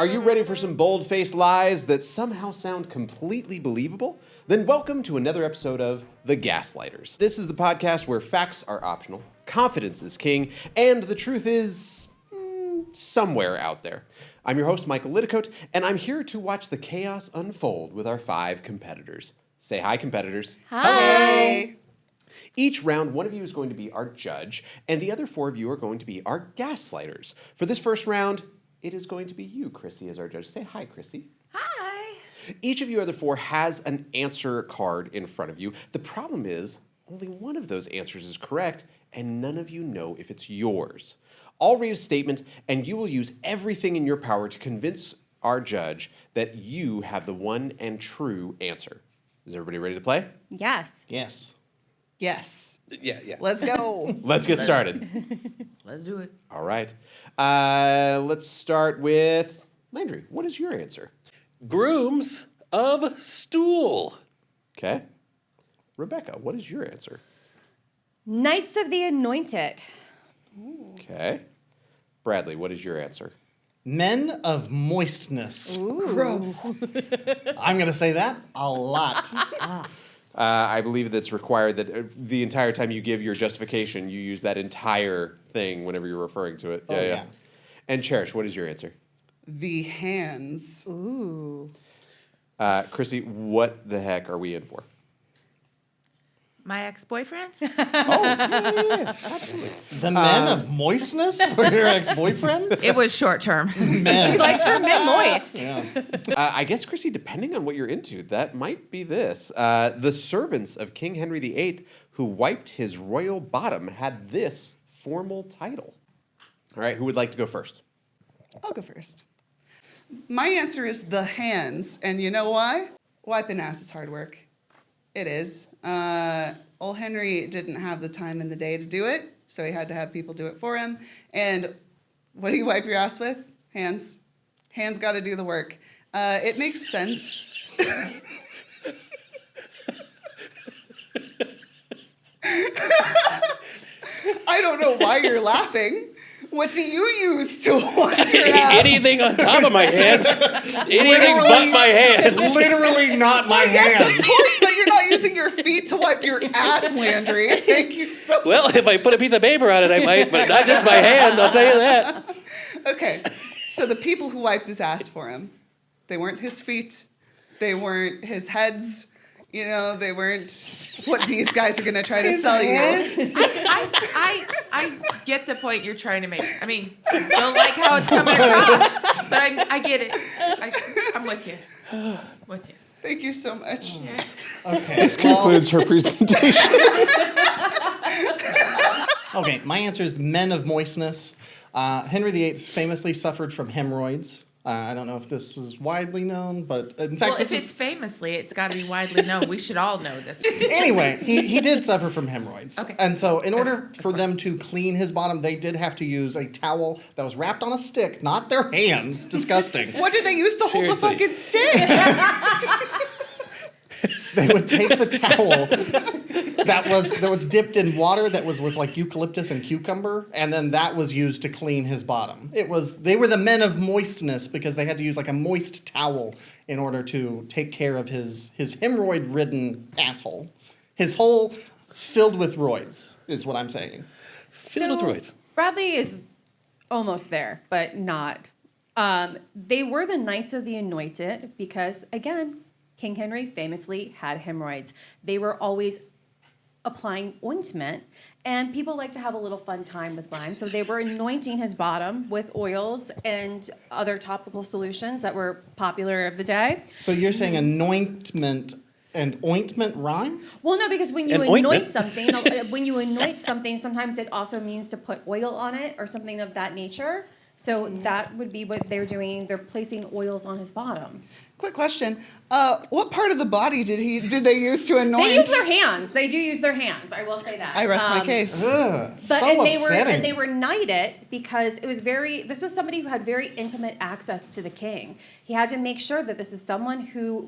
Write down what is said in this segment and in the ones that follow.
Are you ready for some bold-faced lies that somehow sound completely believable? Then welcome to another episode of The Gaslighters. This is the podcast where facts are optional, confidence is king, and the truth is somewhere out there. I'm your host, Michael Liddicoat, and I'm here to watch the chaos unfold with our 5 competitors. Say hi, competitors. Hi. Each round, one of you is going to be our judge, and the other 4 of you are going to be our gaslighters. For this first round, it is going to be you, Chrissy, as our judge. Say hi, Chrissy. Hi. Each of you other 4 has an answer card in front of you. The problem is, only one of those answers is correct, and none of you know if it's yours. I'll read a statement, and you will use everything in your power to convince our judge that you have the one and true answer. Is everybody ready to play? Yes. Yes. Yes. Yeah. Let's go. Let's get started. Let's do it. All right. Let's start with Landry. What is your answer? Grooms of stool. Okay. Rebecca, what is your answer? Knights of the Anointed. Okay. Bradley, what is your answer? Men of moistness. Gross. I'm going to say that a lot. I believe that's required that the entire time you give your justification, you use that entire thing whenever you're referring to it. Yeah. And Cherish, what is your answer? The hands. Ooh. Chrissy, what the heck are we in for? My ex-boyfriends? Yeah, absolutely. The men of moistness were your ex-boyfriends? It was short term. Men. She likes her men moist. Yeah. I guess, Chrissy, depending on what you're into, that might be this. The servants of King Henry VIII who wiped his royal bottom had this formal title. All right, who would like to go first? I'll go first. My answer is the hands. And you know why? Wiping ass is hard work. It is. Old Henry didn't have the time in the day to do it, so he had to have people do it for him. And what do you wipe your ass with? Hands. Hands got to do the work. It makes sense. I don't know why you're laughing. What do you use to wipe your ass? Anything on top of my hand. Anything but my hand. Literally not my Yes, hands. of course, but you're not using your feet to wipe your ass, Landry. Thank you so much. Well, if I put a piece of paper on it, I might, but not just my hand, I'll tell you that. Okay, so the people who wiped his ass for him, they weren't his feet, they weren't his heads, you know, they weren't what these guys are going to try to sell you. I get the point you're trying to make. I mean, don't like how it's coming across, but I get it. I'm with you. With you. Thank you so much. Yeah. Okay. This concludes her presentation. Okay, my answer is men of moistness. Henry VIII famously suffered from hemorrhoids. I don't know if this is widely known, but in fact, Well, if it's famously, it's got to be widely known. We should all know this. Anyway, he did suffer from hemorrhoids. Okay. And so in order for them to clean his bottom, they did have to use a towel that was wrapped on a stick, not their hands. Disgusting. What did they use to hold the Seriously. fucking stick? They would take the towel that was dipped in water that was with like eucalyptus and cucumber, and then that was used to clean his bottom. They were the men of moistness because they had to use like a moist towel in order to take care of his hemorrhoid-ridden asshole. His hole filled with roids is what I'm saying. Filled with roids. Bradley is almost there, but not. They were the Knights of the Anointed because, again, King Henry famously had hemorrhoids. They were always applying ointment, and people like to have a little fun time with rhyme, so they were anointing his bottom with oils and other topical solutions that were popular of the day. So you're saying anointment and ointment rhyme? Well, no, because when you An anoint ointment? something, sometimes it also means to put oil on it or something of that nature. So that would be what they're doing. They're placing oils on his bottom. Quick question. What part of the body did they use to anoint? They use their hands. They do use their hands. I will say that. I rest my case. Ugh, But so and upsetting. they were knighted because this was somebody who had very intimate access to the king. He had to make sure that this is someone who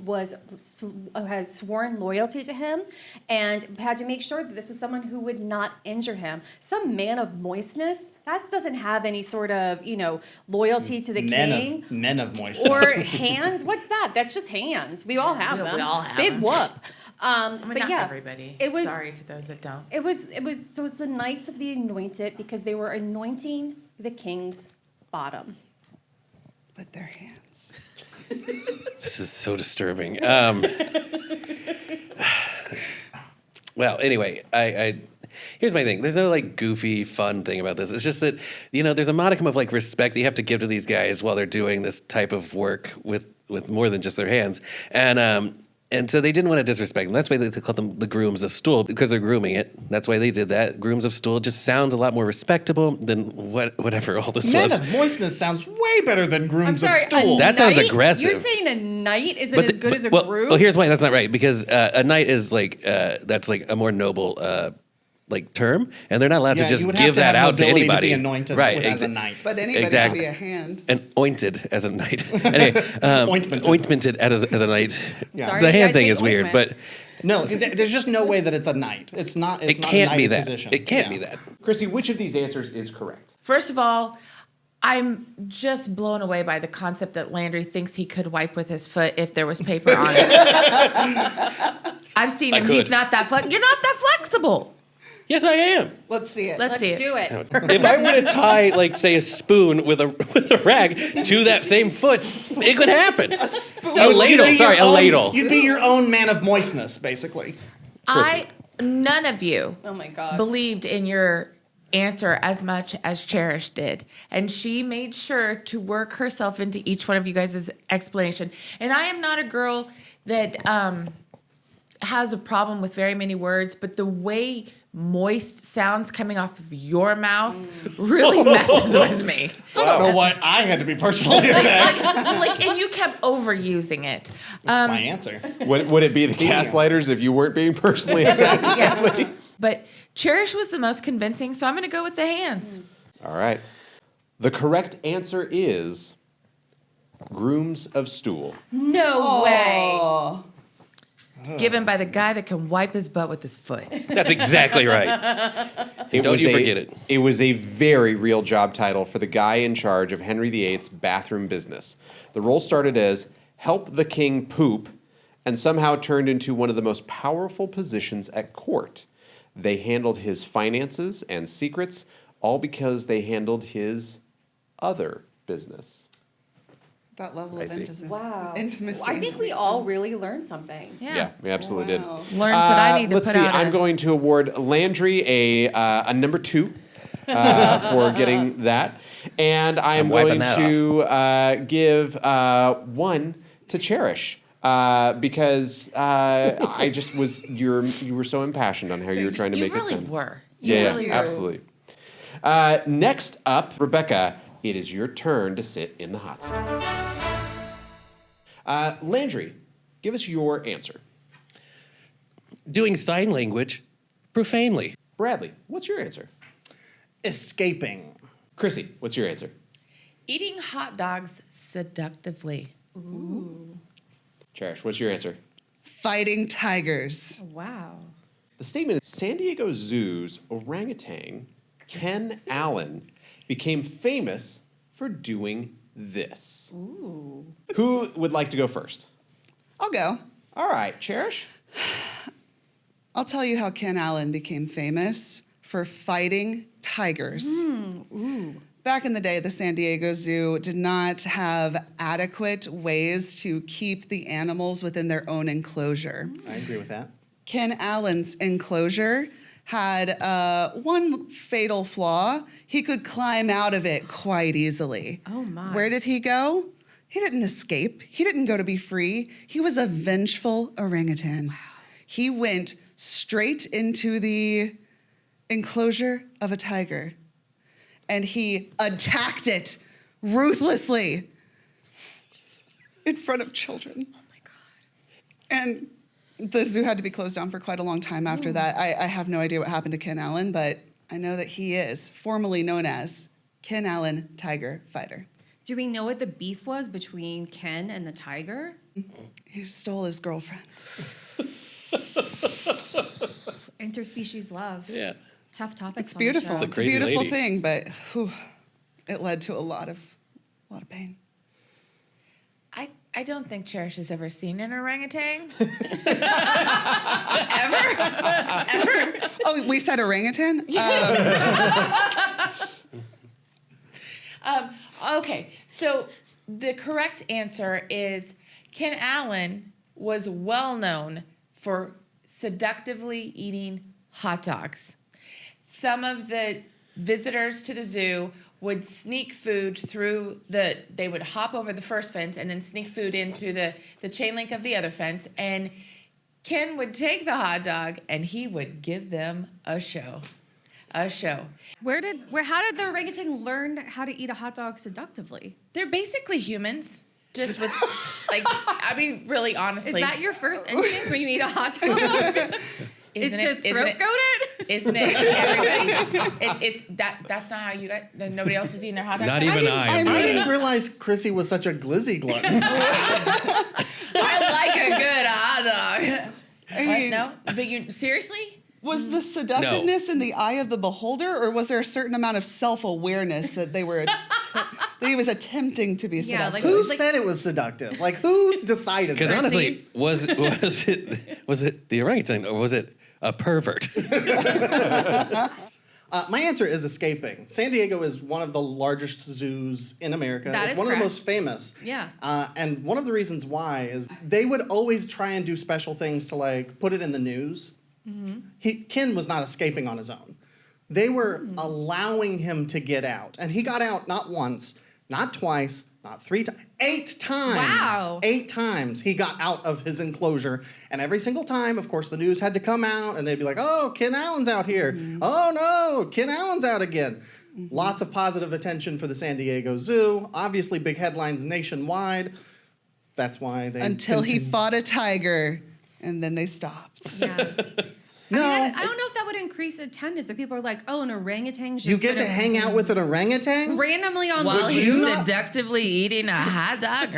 had sworn loyalty to him, and had to make sure that this was someone who would not injure him. Some man of moistness that doesn't have any sort of loyalty to the king. Men of moistness. Or hands. What's that? That's just hands. We all have them. We all have They them. whoop. But But not yeah, everybody. it was- Sorry to those that don't. It was so it's the Knights of the Anointed because they were anointing the king's bottom. With their hands. This is so disturbing. Well, anyway, I here's my thing. There's no goofy fun thing about this. It's just that there's a modicum of respect that you have to give to these guys while they're doing this type of work with more than just their hands. And so they didn't want to disrespect them. That's why they called them the grooms of stool, because they're grooming it. That's why they did that. Grooms of stool just sounds a lot more respectable than whatever all this Men was. of moistness sounds way better than I'm grooms sorry, of stool. That sounds knight? aggressive. You're saying a knight isn't as good as a well, groom? Well, here's why that's not right. Because a knight is that's a more noble term, and they're not allowed to you just would have give to that have out to nobility anybody. To be anointed right? as a knight. But anybody Exactly. can be a hand. And ointed as a knight. Anyway, ointmented as a knight. Yeah. Sorry, The you hand guys thing hate is weird, ointment. but No, there's just no way that it's a knight. It's not. It's it not can't a be knighted that. position. It can't be Yeah. that. Chrissy, which of these answers is correct? First of all, I'm just blown away by the concept that Landry thinks he could wipe with his foot if there was paper on it. I've seen him. I He's could. not that You're not that flexible. Yes, I am. Let's see it. Let's see it. do it. If I were to tie, say, a spoon with a rag to that same foot, it could happen. A ladle. You'd be Sorry, your a own- ladle. You'd be your own man of moistness, basically. None of you Oh my God. believed in your answer as much as Cherish did. And she made sure to work herself into each one of you guys' explanation. And I am not a girl that has a problem with very many words, but the way moist sounds coming off of your mouth really messes with me. I don't know what I had to be personally attacked. And you kept overusing it. That's my answer. Would it be the Gaslighters if you weren't being personally attacked? Yeah. But Cherish was the most convincing, so I'm going to go with the hands. All right. The correct answer is grooms of stool. No way. Oh, Given by the guy that can wipe his butt with his foot. That's exactly right. Don't you forget it. It was a very real job title for the guy in charge of Henry VIII's bathroom business. The role started as help the king poop and somehow turned into one of the most powerful positions at court. They handled his finances and secrets, all because they handled his other business. that level I of see. intimacy. Wow. Intimacy. I think we all really learned something. Yeah. We absolutely Wow. did. Learns that I need to let's put see. out I'm a- going to award Landry a number 2 for getting that, and I am I'm wiping going that to give 1 to Cherish. Because I just was you were so impassioned on how you were trying to You make really it sound. were. You Yeah, really were. absolutely. Next up, Rebecca, it is your turn to sit in the hot seat. Landry, give us your answer. Doing sign language profanely. Bradley, what's your answer? Escaping. Chrissy, what's your answer? Eating hot dogs seductively. Cherish, what's your answer? Fighting tigers. Wow. The statement is San Diego Zoo's orangutan, Ken Allen, became famous for doing this. Ooh. Who would like to go first? I'll go. All right, Cherish. I'll tell you how Ken Allen became famous for fighting tigers. Back in the day, the San Diego Zoo did not have adequate ways to keep the animals within their own enclosure. I agree with that. Ken Allen's enclosure had one fatal flaw. He could climb out of it quite easily. Oh, my. Where did he go? He didn't escape. He didn't go to be free. He was a vengeful orangutan. Wow. He went straight into the enclosure of a tiger and he attacked it ruthlessly. in front of children. Oh my God. And the zoo had to be closed down for quite a long time after that. I have no idea what happened to Ken Allen, but I know that he is formally known as Ken Allen Tiger Fighter. Do we know what the beef was between Ken and the tiger? He stole his girlfriend. Interspecies love. Yeah. Tough topics. It's beautiful. On the show. It's a crazy beautiful lady. thing, but it led to a lot of pain. I don't think Cherish has ever seen an orangutan. Ever? Oh, we said orangutan? Okay, so the correct answer is Ken Allen was well known for seductively eating hot dogs. Some of the visitors to the zoo would sneak food they would hop over the first fence and then sneak food into the chain link of the other fence. And Ken would take the hot dog and he would give them a show. A show. How did the orangutan learn how to eat a hot dog seductively? They're basically humans, just with, really honestly. Is that your first instinct when you eat a hot dog? Is to throat goat it? Isn't it? Everybody, that's not how you guys, nobody else is eating their hot dog? Not even I. I didn't realize Chrissy was such a glizzy glutton. I like a good hot dog. I mean, No? But seriously? was the seductiveness in the eye of the beholder, or was there a certain amount of self-awareness that they were that he was attempting to be Yeah, seductive? Who said it was seductive? Like, who decided Because that? honestly, was it the orangutan or was it a pervert? My answer is escaping. San Diego is one of the largest zoos in America. That it's is one correct. of the most famous. Yeah. And one of the reasons why is they would always try and do special things to like put it in the news. Ken was not escaping on his own. They were allowing him to get out. And he got out not once, not twice, not 3 times, 8 times. Wow. 8 times he got out of his enclosure. And every single time, of course, the news had to come out and they'd be like, oh, Ken Allen's out here. Oh, no, Ken Allen's out again. Lots of positive attention for the San Diego Zoo. Obviously, big headlines nationwide. That's why they... Until he fought a tiger, and then they stopped. Yeah. No. I don't know if that would increase attendance. If people are like, oh, an orangutan's just You get to gonna hang out with an orangutan? randomly on While the he's you not- seductively eating a hot dog.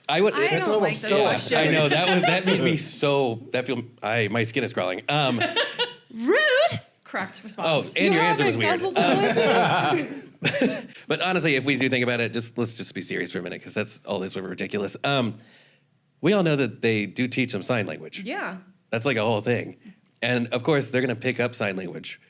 I would. I don't like so those I questions. I know that made me so my skin is crawling. Rude. Correct Oh, response. and your answer was weird. guzzled the poison? But honestly, if we do think about it, let's just be serious for a minute because that's all this was ridiculous. We all know that they do teach them sign language. Yeah. That's like a whole thing, and of course they're going to pick up sign language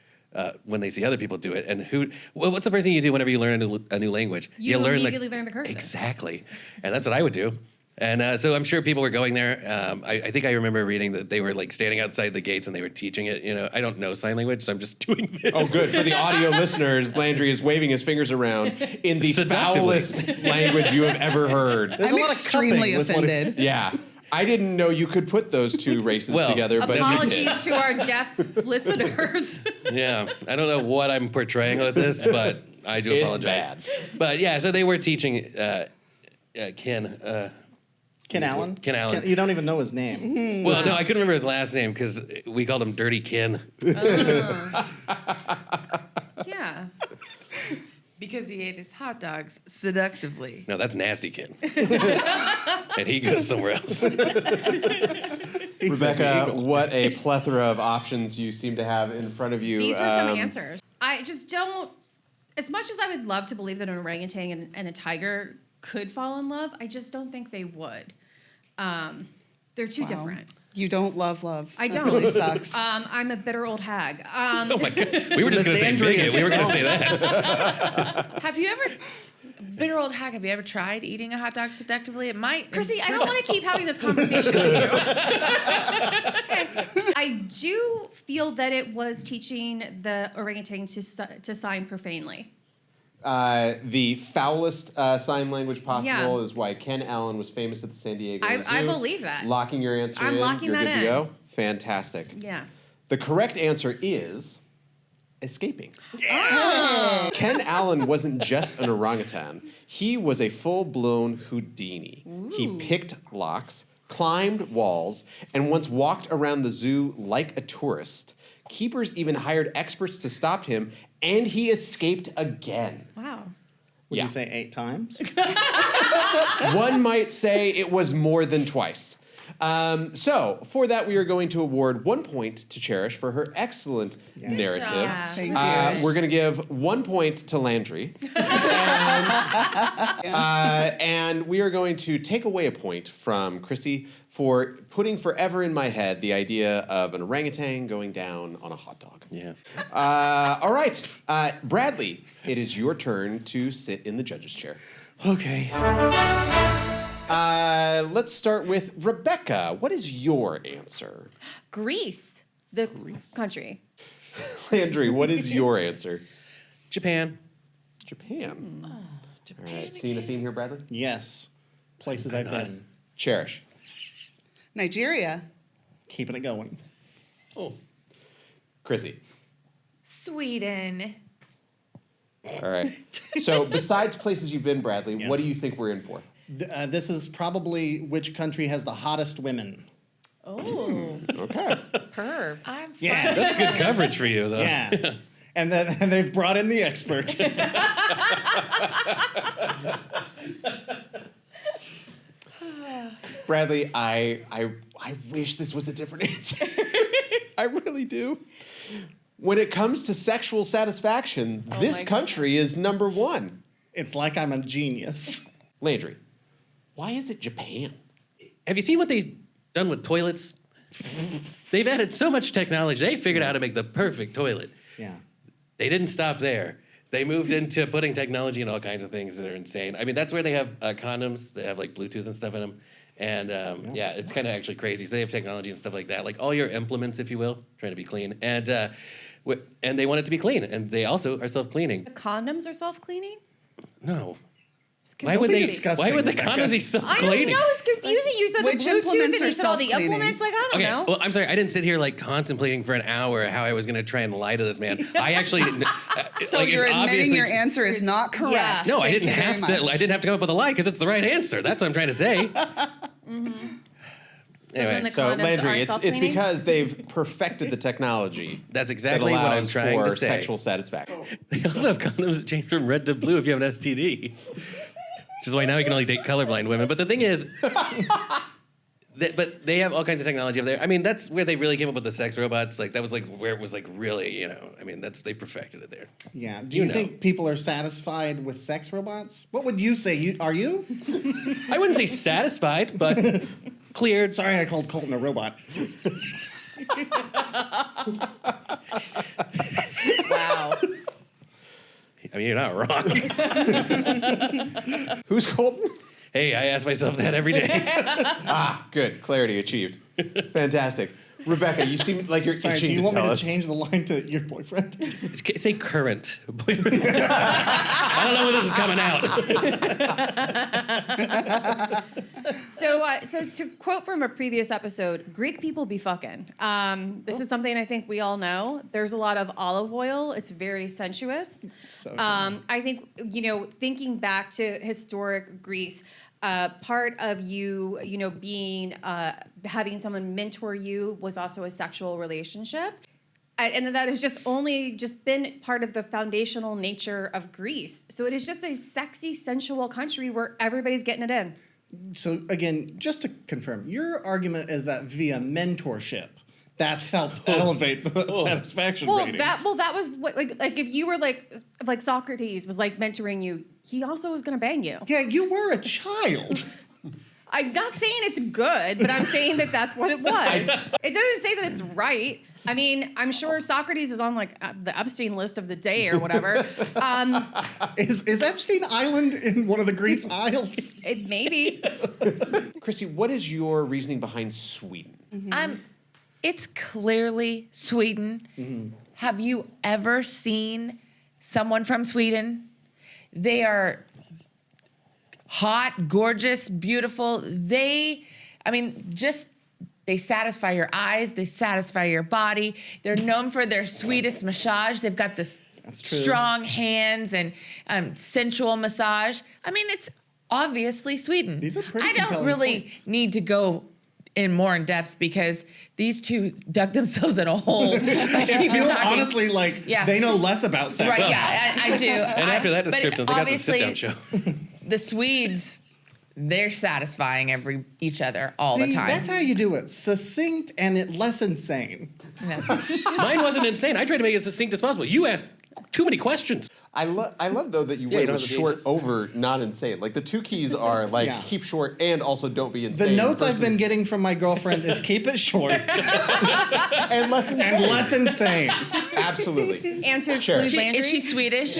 when they see other people do it. And what's the first thing you do whenever you learn a new language? You learn immediately learn the cursive. Exactly, and that's what I would do. And so I'm sure people were going there. I think I remember reading that they were like standing outside the gates and they were teaching it. You know, I don't know sign language, so I'm just doing this. Oh, good. For the audio listeners, Landry is waving his fingers around in the Seductively. foulest language you have ever heard. There's I'm a lot of extremely cupping with what it- offended. Yeah. I didn't know you could put those two races Well, together, but you did. Apologies to our deaf listeners. Yeah, I don't know what I'm portraying with this, but I do It's apologize. bad. But yeah, so they were teaching Ken. Ken Allen? Ken Allen. You don't even know his name. Well, no, I couldn't remember his last name because we called him Dirty Ken. Yeah. Because he ate his hot dogs seductively. No, that's Nasty Ken. And he goes somewhere else. Rebecca, what a plethora of options you seem to have in front of you. These were some answers. I just don't, as much as I would love to believe that an orangutan and a tiger could fall in love, I just don't think they would. They're too different. You don't love love. I That don't. really sucks. I'm a bitter old hag. Oh my God. We were just going to say Lysandria bigot. is We were going to say strong. that. Have you ever, bitter old hack, have you ever tried eating a hot dog seductively? It might. Chrissy, I don't want to keep having this conversation with you. I do feel that it was teaching the orangutan to sign profanely. The foulest sign language possible Yeah. is why Ken Allen was famous at the San Diego Zoo. I believe that. Locking your answer I'm in. locking You're that good in. to go. Fantastic. Yeah. The correct answer is escaping. Oh. Ken Ken Allen wasn't just an orangutan. He was a full-blown Houdini. He picked locks, climbed walls, and once walked around the zoo like a tourist. Keepers even hired experts to stop him, and he escaped again. Wow. Would Yeah. you say 8 times? One might say it was more than twice. So, for that, we are going to award 1 point to Cherish for her excellent narrative. job. Thank you. We're going to give 1 point to Landry. And we are going to take away a point from Chrissy for putting forever in my head the idea of an orangutan going down on a hot dog. Yeah. All right. Bradley, it is your turn to sit in the judge's chair. Okay. Let's start with Rebecca. What is your answer? Greece, the country. Landry, what is your answer? Japan. Japan. All right. Seeing a theme here, Bradley? Yes. Places I've been. Cherish. Nigeria. Keeping it going. Oh. Chrissy. Sweden. All right. So, besides places you've been, Bradley, Yeah. what do you think we're in for? This is probably which country has the hottest women. Oh, Okay. perv. I'm Yeah. That's good coverage for you, though. Yeah. And then they've brought in the expert. Bradley, I wish this was a different answer. I really do. When it comes to sexual satisfaction, this my country is number 1. It's like I'm a genius. Landry, why is it Japan? Have you seen what they've done with toilets? They've added so much technology. They figured out how to make the perfect toilet. Yeah. They didn't stop there. They moved into putting technology in all kinds of things that are insane. I mean, that's where they have condoms that have like Bluetooth and stuff in them. And yeah, it's kind of actually crazy. So they have technology and stuff like that, like all your implements, if you will, trying to be clean. And they want it to be clean. And they also are self-cleaning. The condoms are self-cleaning? No. It's Why would confusing. they? disgusting, Why would the Rebecca. condoms be I don't self-cleaning? know. It's confusing. You said Which the Bluetooth implements and you are said all the self-cleaning? implements. Like, I don't Okay, know. well, I'm sorry. I didn't sit here like contemplating for an hour how I was going to try and lie to this man. I actually. So like, you're it's admitting obviously- your answer is not correct. Yeah. No, I Thank didn't you very have to. much. I didn't have to come up with a lie because it's the right answer. That's what I'm trying to say. then Anyway, the So, condoms Landry, aren't it's self-cleaning? because they've perfected the technology. that's that exactly what I'm allows trying for to say. sexual satisfaction. They also have condoms that change from red to blue if you have an STD. Which is why now you can only date colorblind women. But the thing is, but they have all kinds of technology over there. I mean, that's where they really came up with the sex robots. Like that was like where it was like really, you know. I mean, they perfected it there. Yeah. Do You you know. think people are satisfied with sex robots? What would you say? Are you? I wouldn't say satisfied, but cleared. Sorry, I called Colton a robot. Wow. I mean, you're not wrong. Who's Colton? Hey, I ask myself that every day. Good. Clarity achieved. Fantastic. Rebecca, you seem like you're Sorry, itching do you to want me tell to us. change the line to your boyfriend? Say current boyfriend. I don't know when this is coming out. So to quote from a previous episode, Greek people be fucking. This is something I think we all know. There's a lot of olive oil. It's very sensuous. So true. I think, thinking back to historic Greece, part of you, being, having someone mentor you was also a sexual relationship. And that has just been part of the foundational nature of Greece. So it is just a sexy, sensual country where everybody's getting it in. So again, just to confirm, your argument is that via mentorship, that's helped elevate the satisfaction ratings. That was what, like if you were like Socrates was like mentoring you, he also was gonna bang you. Yeah, you were a child. I'm not saying it's good, but I'm saying that that's what it was. It doesn't say that it's right. I mean, I'm sure Socrates is on like the Epstein list of the day or whatever. Is Epstein Island in one of the Greece Isles? It maybe. Chrissy, what is your reasoning behind Sweden? It's clearly Sweden. Have you ever seen someone from Sweden? They are hot, gorgeous, beautiful. They satisfy your eyes. They satisfy your body. They're known for their sweetest massage. They've got this That's true. strong hands and sensual massage. I mean, it's obviously Sweden. These are pretty I don't compelling really points. need to go more in depth because these two dug themselves in a hole. It feels honestly like Yeah. they know less about sex. Right, yeah, I do. And after that description, I think that's a sit-down show. The Swedes, they're satisfying each other all the See, time. that's how you do it. Succinct and less insane. Yeah. Mine wasn't insane. I tried to make it as succinct as possible. You asked too many questions. I love though that you Yeah, you went don't with have the short pages. over not insane. Like the two keys are like Yeah. keep short and also don't be The insane. notes I've been versus- getting from my girlfriend is keep it short and less insane. and less insane. Absolutely. And to Sure. exclude Landry. Is she Swedish?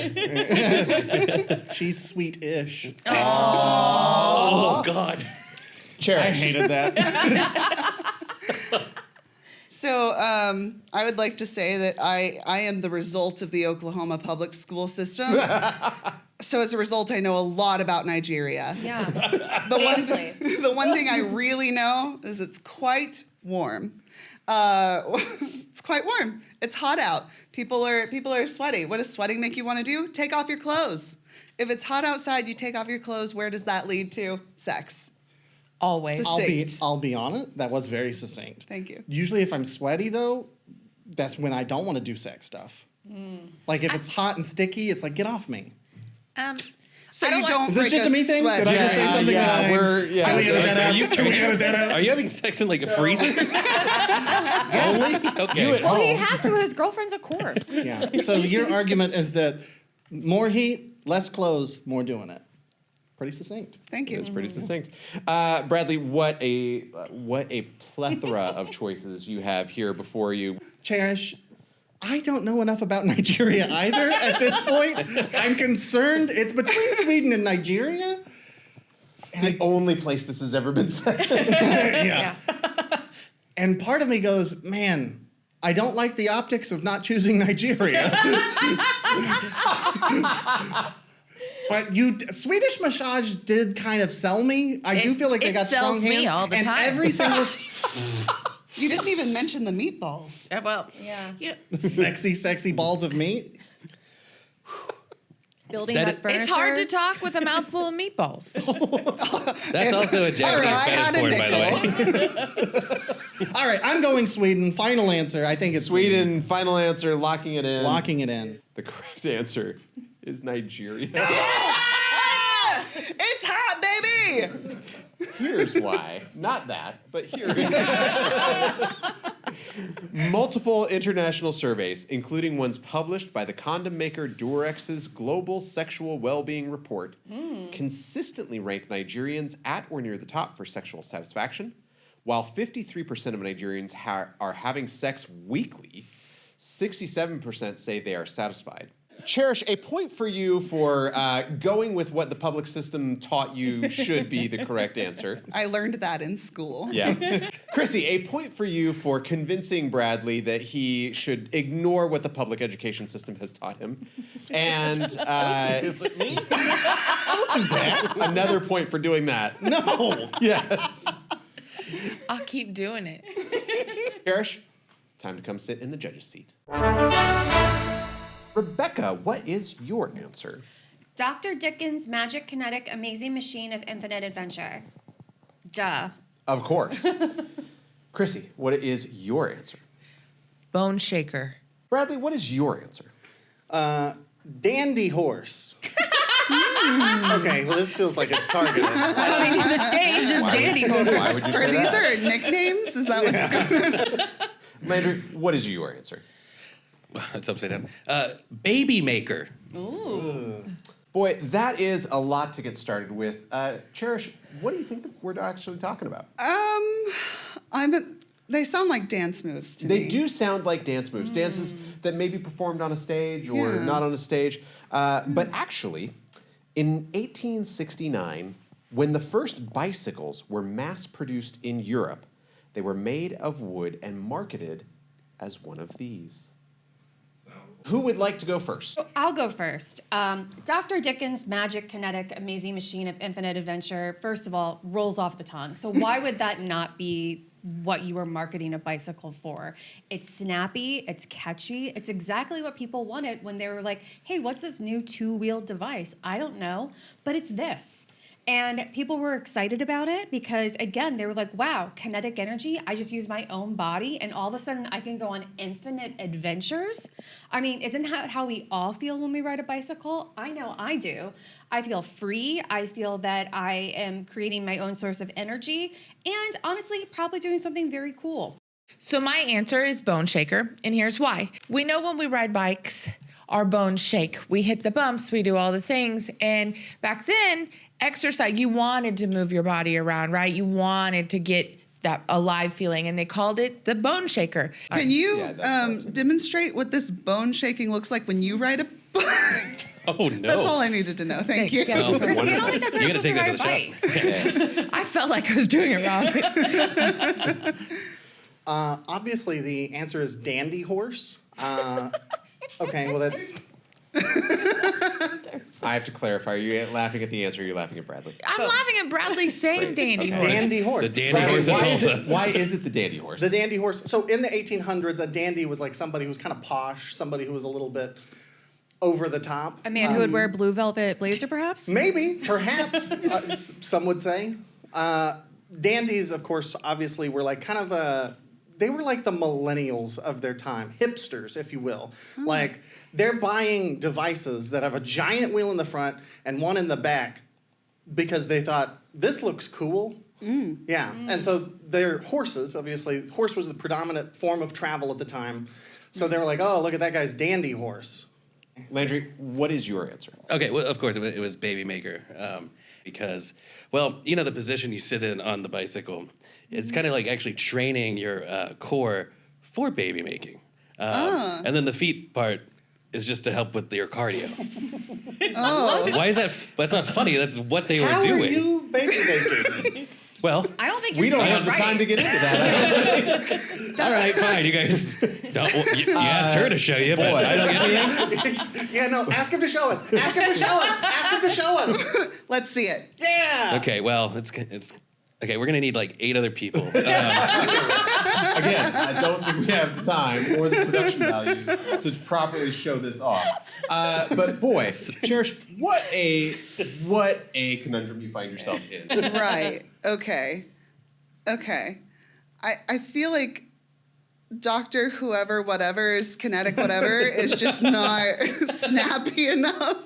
She's sweet-ish. Oh, God. I Cherish. hated that. So I would like to say that I am the result of the Oklahoma public school system. So as a result, I know a lot about Nigeria. Yeah. The the one thing I really know is it's quite warm. It's quite warm. It's hot out. People are sweaty. What does sweating make you want to do? Take off your clothes. If it's hot outside, you take off your clothes. Where does that lead to? Sex. Always. Succinct. I'll be on it. That was very succinct. Thank you. Usually if I'm sweaty though, that's when I don't want to do sex stuff. Like if it's hot and sticky, it's like get off me. So I don't you want- don't Is this break just a me thing? sweat. Did I just say something that I... we're yeah. Can we edit that out? Can we edit that out? Are you having sex in like a freezer? Only? Okay. Well, he has to. His girlfriend's a corpse. Yeah. So your argument is that more heat, less clothes, more doing it. Pretty succinct. Thank you. It's pretty succinct. Bradley, what a plethora of choices you have here before you. Cherish, I don't know enough about Nigeria either at this point. I'm concerned. It's between Sweden and Nigeria. The only place this has ever been said. Yeah. And part of me goes, man, I don't like the optics of not choosing Nigeria. But Swedish massage did kind of sell me. I do feel like they it got strong sells me hands. all the and time. every single You didn't even mention the meatballs. Well, Yeah. you know, sexy balls of meat. Building That that is- furniture. it's hard to talk with a mouthful of meatballs. That's also a Japanese I had fetish a porn, by the way. All right, I'm going Sweden. Final answer. I think it's Sweden, final answer, locking it in. Locking it in. The correct answer is Nigeria. It's hot, baby. Here's why. Not that, but here. Multiple international surveys, including ones published by the condom maker Durex's Global Sexual Wellbeing Report, consistently rank Nigerians at or near the top for sexual satisfaction. While 53% of Nigerians are having sex weekly, 67% say they are satisfied. Cherish, a point for you for going with what the public system taught you should be the correct answer. I learned that in school. Yeah. Chrissy, a point for you for convincing Bradley that he should ignore what the public education system has taught him. And Is it me? another point for doing that. No. Yes. I'll keep doing it. Cherish, time to come sit in the judge's seat. Rebecca, what is your answer? Dr. Dickens' Magic Kinetic Amazing Machine of Infinite Adventure. Duh. Of course. Chrissy, what is your answer? Bone shaker. Bradley, what is your answer? Dandy horse. Okay, well, this feels like it's targeted. Coming to the stage is Dandy Why would you say These that? are nicknames? Is that what's going on? Landry, what is your answer? It's upside down. Baby maker. Boy, that is a lot to get started with. Cherish, what do you think that we're actually talking about? They sound like dance moves to me. They do sound like dance moves, dances that may be performed on a stage or Yeah. not on a stage. But actually, in 1869, when the first bicycles were mass-produced in Europe, they were made of wood and marketed as one of these. Who would like to go first? I'll go first. Dr. Dickens' magic, kinetic, amazing machine of infinite adventure, first of all, rolls off the tongue. So why would that not be what you were marketing a bicycle for? It's snappy, it's catchy, it's exactly what people wanted when they were like, hey, what's this new two-wheeled device? I don't know, but it's this. And people were excited about it because, again, they were like, wow, kinetic energy. I just use my own body, and all of a sudden I can go on infinite adventures. I mean, isn't that how we all feel when we ride a bicycle? I know I do. I feel free. I feel that I am creating my own source of energy, and honestly, probably doing something very cool. So my answer is bone shaker, and here's why. We know when we ride bikes, our bones shake. We hit the bumps, we do all the things. And back then, exercise, you wanted to move your body around, right? You wanted to get that alive feeling, and they called it the bone shaker. Can you demonstrate what this bone shaking looks like when you ride a bike? Oh, no. That's all I needed to know. Thank you. Yeah, Oh, Christy, I don't think that's how you you're gotta take supposed to that ride to a the bike. I felt like I was doing it wrong. Obviously, the answer is dandy horse. Okay, well, that's... I have to clarify. Are you laughing at the answer or are you laughing at Bradley? I'm laughing at Bradley saying dandy horse. Dandy horse. The dandy Bradley, horse of why is Tulsa. it- Why is it the dandy horse? The dandy horse. So in the 1800s, a dandy was like somebody who was kind of posh, somebody who was a little bit over the top. A man who would wear a blue velvet blazer, perhaps? Maybe, perhaps, some would say. Dandies, of course, obviously were like kind of they were like the millennials of their time, hipsters, if you will. Like, they're buying devices that have a giant wheel in the front and one in the back because they thought, this looks cool. Yeah, and so they're horses, obviously. Horse was the predominant form of travel at the time. So they were like, oh, look at that guy's dandy horse. Landry, what is your answer? Okay, well, of course, it was baby maker. Because, well, you know, the position you sit in on the bicycle, it's kind of like actually training your core for baby making. And then the feet part is just to help with your cardio. Why is that? That's not funny. That's what they were doing. How are you baby making? Well, I don't think you're We don't doing have it the right. time to get into that. all right, fine. You guys don't. You asked her to show you, but boy. I don't get anything. Yeah, no, ask him to show us. Ask him to show us. Ask him to show us. Let's see it. Yeah. Okay, well, it's okay. We're gonna need like 8 other people. Again, I don't think we have the time or the production values to properly show this off. But boy, Cherish, what a conundrum you find yourself in. Right. Okay. I feel like Dr. Whoever Whatever's kinetic whatever is just not snappy enough.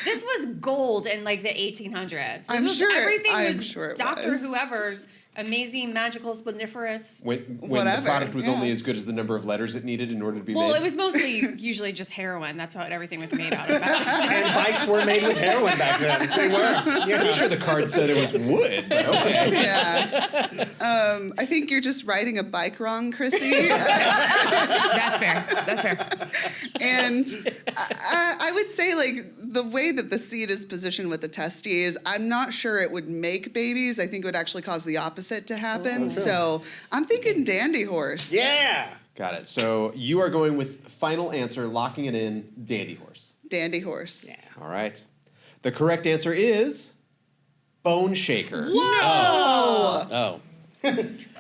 This was gold in like the 1800s. I'm This was, sure- everything I'm was sure it Dr. was. Whoever's amazing, magical, splendiferous. When Whatever, the product was yeah. only as good as the number of letters it needed in order to be Well, made. it was mostly usually just heroin. That's what everything was made out of. And bikes were made with heroin back then. They were. Yeah, I'm sure the card said it was wood, but okay. Yeah. I think you're just riding a bike wrong, Chrissy. That's fair. That's fair. And I would say, like, the way that the seed is positioned with the testes, I'm not sure it would make babies. I think it would actually cause the opposite to happen. So I'm thinking dandy horse. Yeah. Got it. So you are going with final answer, locking it in, dandy horse. Dandy horse. Yeah. All right. The correct answer is bone shaker. Oh. You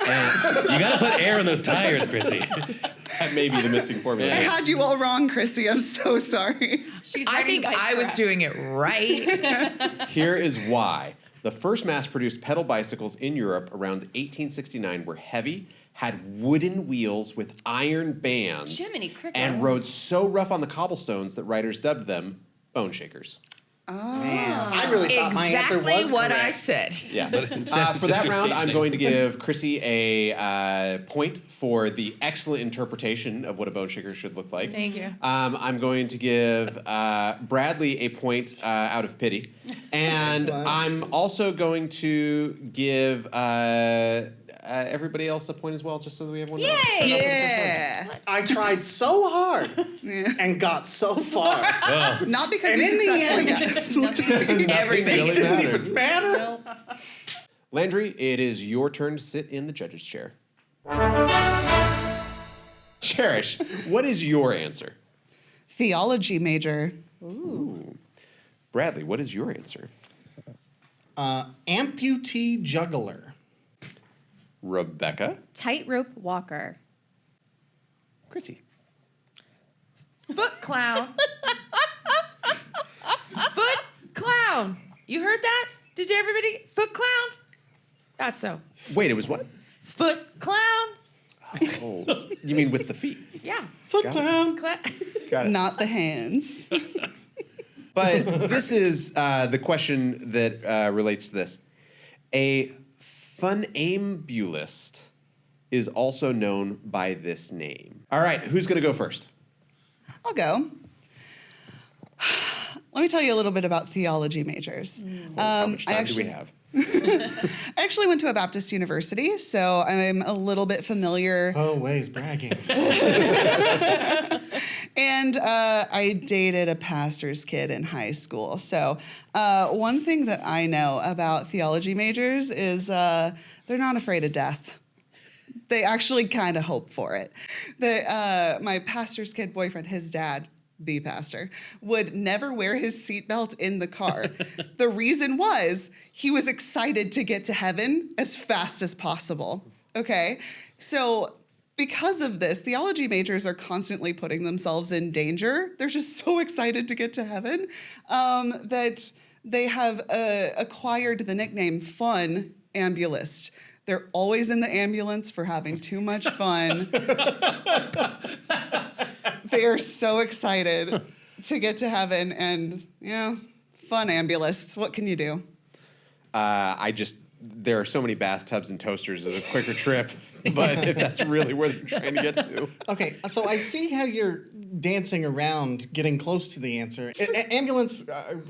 gotta put air in those tires, Chrissy. That may be the missing formula. I had you all wrong, Chrissy. I'm so sorry. She's I riding think bike I was correct. doing it right. Here is why. The first mass-produced pedal bicycles in Europe around 1869 were heavy, had wooden wheels with iron bands, Jiminy cricket. and rode so rough on the cobblestones that riders dubbed them bone shakers. Man, I really thought my answer Exactly was what I correct. said. Yeah. But instead- For that instead round, of I'm changing. going to give Chrissy a point for the excellent interpretation of what a bone shaker should look like. Thank you. I'm going to give Bradley a point out of pity. And I'm also going to give everybody else a point as well, just so that we have one. Yay! Yeah. I tried so hard and got so far. Well, Not because And you in the successfully end, got Everything. really it didn't mattered. even matter. No. Landry, it is your turn to sit in the judge's chair. Cherish, what is your answer? Theology major. Bradley, what is your answer? Amputee juggler. Rebecca? Tightrope walker. Chrissy? Foot clown. Foot clown. You heard that? Did you everybody? Foot clown? Thought so. Wait, it was what? Foot clown. Oh, you mean with the feet? Yeah. Foot Got it. clown. Got it. Not the hands. But this is the question that relates to this. A funambulist is also known by this name. All right, who's going to go first? I'll go. Let me tell you a little bit about theology majors. How much time do we have? I actually went to a Baptist university, so I'm a little bit familiar. Oh, Ways bragging. And I dated a pastor's kid in high school. So one thing that I know about theology majors is they're not afraid of death. They actually kind of hope for it. My pastor's kid boyfriend, his dad, the pastor, would never wear his seatbelt in the car. The reason was he was excited to get to heaven as fast as possible. Okay? So because of this, theology majors are constantly putting themselves in danger. They're just so excited to get to heaven that they have acquired the nickname funambulist. They're always in the ambulance for having too much fun. They are so excited to get to heaven, and funambulists. What can you do? There are so many bathtubs and toasters as a quicker trip, but if that's really where they're trying to get to. Okay, so I see how you're dancing around getting close to the answer. Ambulance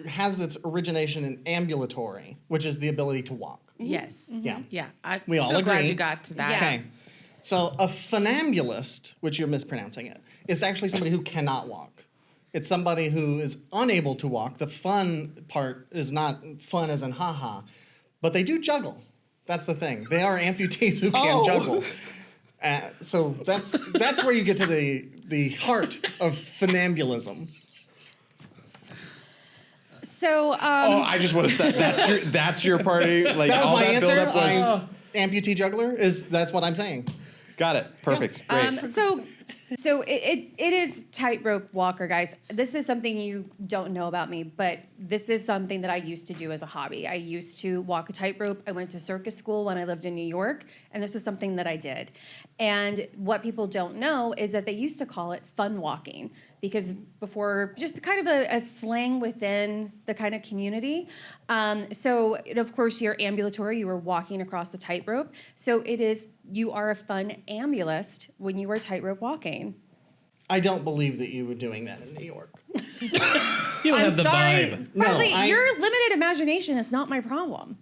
has its origination in ambulatory, which is the ability to walk. Yes. Yeah. Yeah. I'm We all so glad agree. you got to that. Yeah. Okay. So a funambulist, which you're mispronouncing it, is actually somebody who cannot walk. It's somebody who is unable to walk. The fun part is not fun as in haha, but they do juggle. That's the thing. They are amputees who can juggle. So that's where you get to the heart of funambulism. So, I just want to stop. That's your party. Like That was all my that answer. buildup was. Amputee juggler that's what I'm saying. Got it. Perfect. Great. So it is tightrope walker, guys. This is something you don't know about me, but this is something that I used to do as a hobby. I used to walk a tightrope. I went to circus school when I lived in New York, and this was something that I did. And what people don't know is that they used to call it fun walking, because before, just kind of a slang within the kind of community. So, of course, you're ambulatory, you were walking across the tightrope. So you are a funambulist when you are tightrope walking. I don't believe that you were doing that in New York. You don't have the vibe. Bradley, No, your limited imagination is not my problem.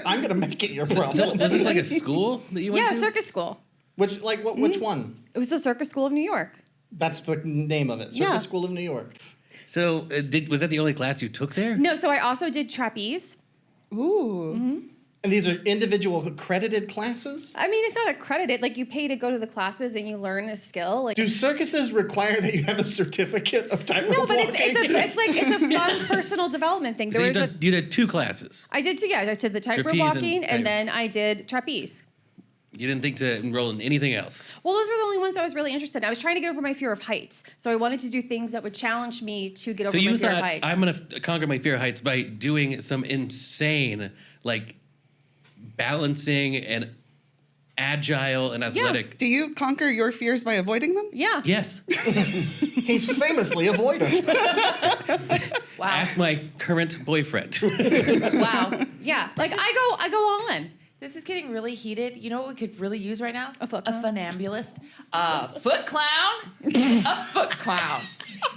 I'm gonna make it your So, problem. was this like a school that you went Yeah, to? circus school. Which one? It was the Circus School of New York. That's the name of it. Circus Yeah. School of New York. So was that the only class you took there? No, so I also did trapeze. Ooh. And these are individual accredited classes? I mean, it's not accredited. Like, you pay to go to the classes and you learn a skill. Like, Do circuses require that you have a certificate of tightrope no, but walking? it's a fun personal development thing. So you did 2 classes. I did the tightrope Trapeze walking, and and then I did trapeze. You didn't think to enroll in anything else? Well, those were the only ones I was really interested in. I was trying to get over my fear of heights. So I wanted to do things that would challenge me to get over So my you fear of thought, heights. I'm going to conquer my fear of heights by doing some insane, like, balancing and agile and athletic. Do you conquer your fears by avoiding them? Yeah. Yes. He's famously avoidant. Wow. Ask my current boyfriend. Wow. Yeah. Like, I go all in. This is getting really heated. You know what we could really use right now? A foot A clown. funambulist. A foot clown. A foot clown.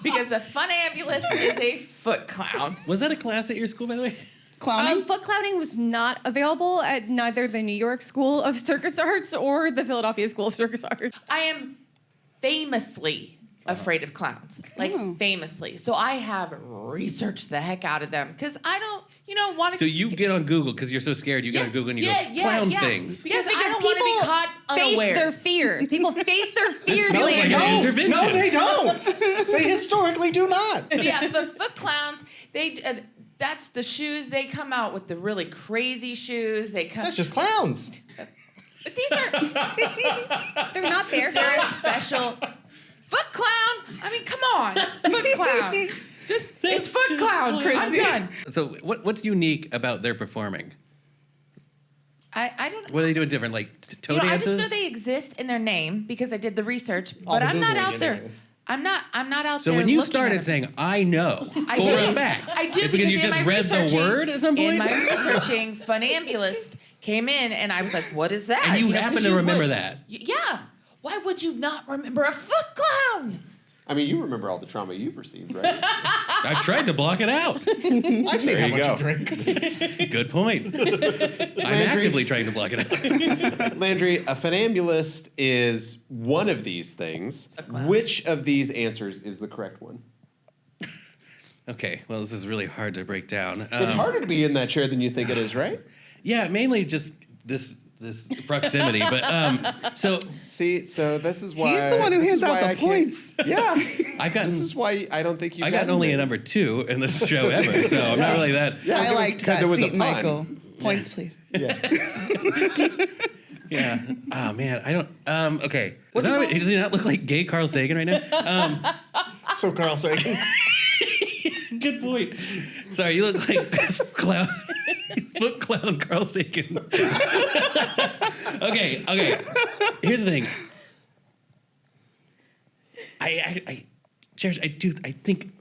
Because a funambulist is a foot clown. Was that a class at your school, by the way? Clowning? Foot clowning was not available at neither the New York School of Circus Arts or the Philadelphia School of Circus Arts. I am famously afraid of clowns. Like, famously. So I have researched the heck out of them. Because want to. So you get on Google because you're so scared. You get on Google and you go clown things. Because Yes, I don't want to be caught face unaware. their fears. People face their fears. smells like Landry. an intervention. No, they don't. They historically do not. Yeah, the foot clowns. That's the shoes. They come out with the really crazy shoes. That's just clowns. But these are They're not there. they're a special foot clown. I mean, come on, foot clown. It's foot clown. I'm done. So what's unique about their performing? I don't. What are they doing different? Like toe I dances? just know they exist in their name because I did the research. All But the I'm not Googling out there. anyway. I'm not out So there. when you looking started at saying, I know I for did. a fact, I did it's because you in just my read the researching- word at some point? In my researching, funambulist came in, and I was like, "What is that?" And you 'cause happen to you remember would. that. Yeah. Why would you not remember a foot clown? I mean, you remember all the trauma you've received, right? I've tried to block it out. I've seen There how you much go. you drink. Good point. I'm actively trying to block it out. Landry, a funambulist is one of these things. clown. Which of these answers is the correct one? Okay, well, this is really hard to break down. It's harder to be in that chair than you think it is, right? Yeah, mainly just this proximity. But so See, so this is why He's the one who this hands is out why the I can't- points. Yeah, I've gotten this is why I don't think you. I got only a number 2 in this show ever, so I'm not really that. Yeah, I liked because that it was a seat, pun. Michael. Points, please. Yeah. Oh man, I don't. Okay. Does he not look like gay Carl Sagan right now? So Carl Sagan. Good point. Sorry, you look like clown, foot clown Carl Sagan. Okay. Here's the thing. Cherish, I think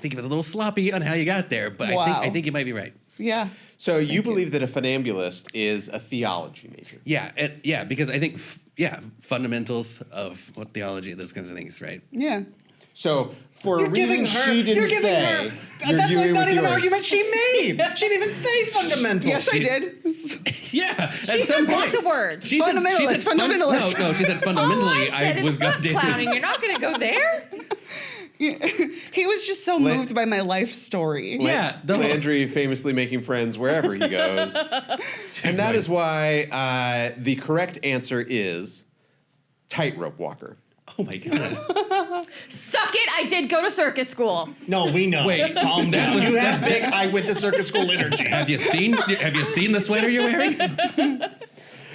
it was a little sloppy on how you got there, but Wow. I think you might be right. Yeah. So you believe that a funambulist is a theology major? Yeah, because I think fundamentals of what theology, those kinds of things, right? Yeah. So for You're a reason giving her. she didn't You're giving say, her. you're That's doing like not with even an yours. argument she made. She didn't even say fundamental. Yes, I did. Yeah. She said lots of words. She said Fundamentalist. No, she said All fundamentally. I said is foot goddamn. clowning. You're not going to go there. He was just so moved by my life story. Yeah, Landry famously making friends wherever he goes. And that is why the correct answer is tightrope walker. Oh my god. Suck it. I did go to circus school. No, we know. Wait, Calm down. was- You that's have big I went to circus school energy. Have you seen the sweater you're wearing?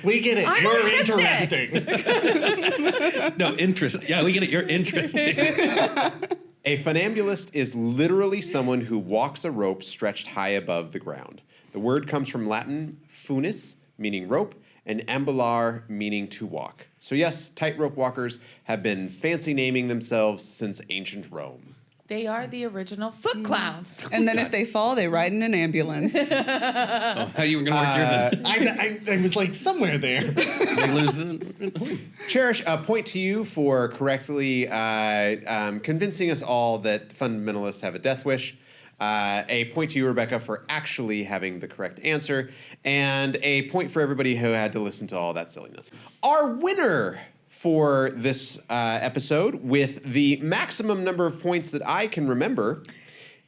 We get it. I'm You're autistic. interesting. No, interest. Yeah, we get it. You're interesting. A funambulist is literally someone who walks a rope stretched high above the ground. The word comes from Latin funis, meaning rope, and ambulare, meaning to walk. So yes, tightrope walkers have been fancy naming themselves since ancient Rome. They are the original foot clowns. And then if they fall, they ride in an ambulance. Oh, how you were gonna work yours I was like somewhere there. in? They lose. Cherish, a point to you for correctly convincing us all that fundamentalists have a death wish. A point to you, Rebecca, for actually having the correct answer. And a point for everybody who had to listen to all that silliness. Our winner for this episode, with the maximum number of points that I can remember,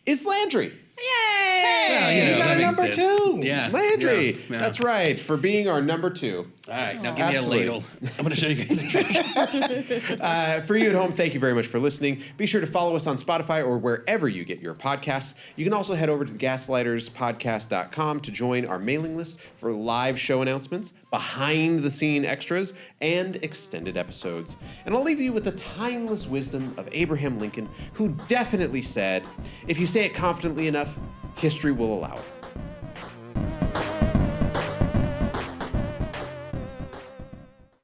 is Landry. Yay! Well, you got that a makes number sense. 2. Yeah. Landry, Yeah. that's right, for being our number 2. All right, now give me a Absolutely. ladle. I'm gonna show you guys a trick. For you at home, thank you very much for listening. Be sure to follow us on Spotify or wherever you get your podcasts. You can also head over to the Gaslighters Podcast.com to join our mailing list for live show announcements, behind-the-scene extras, and extended episodes. And I'll leave you with the timeless wisdom of Abraham Lincoln, who definitely said, if you say it confidently enough, history will allow it.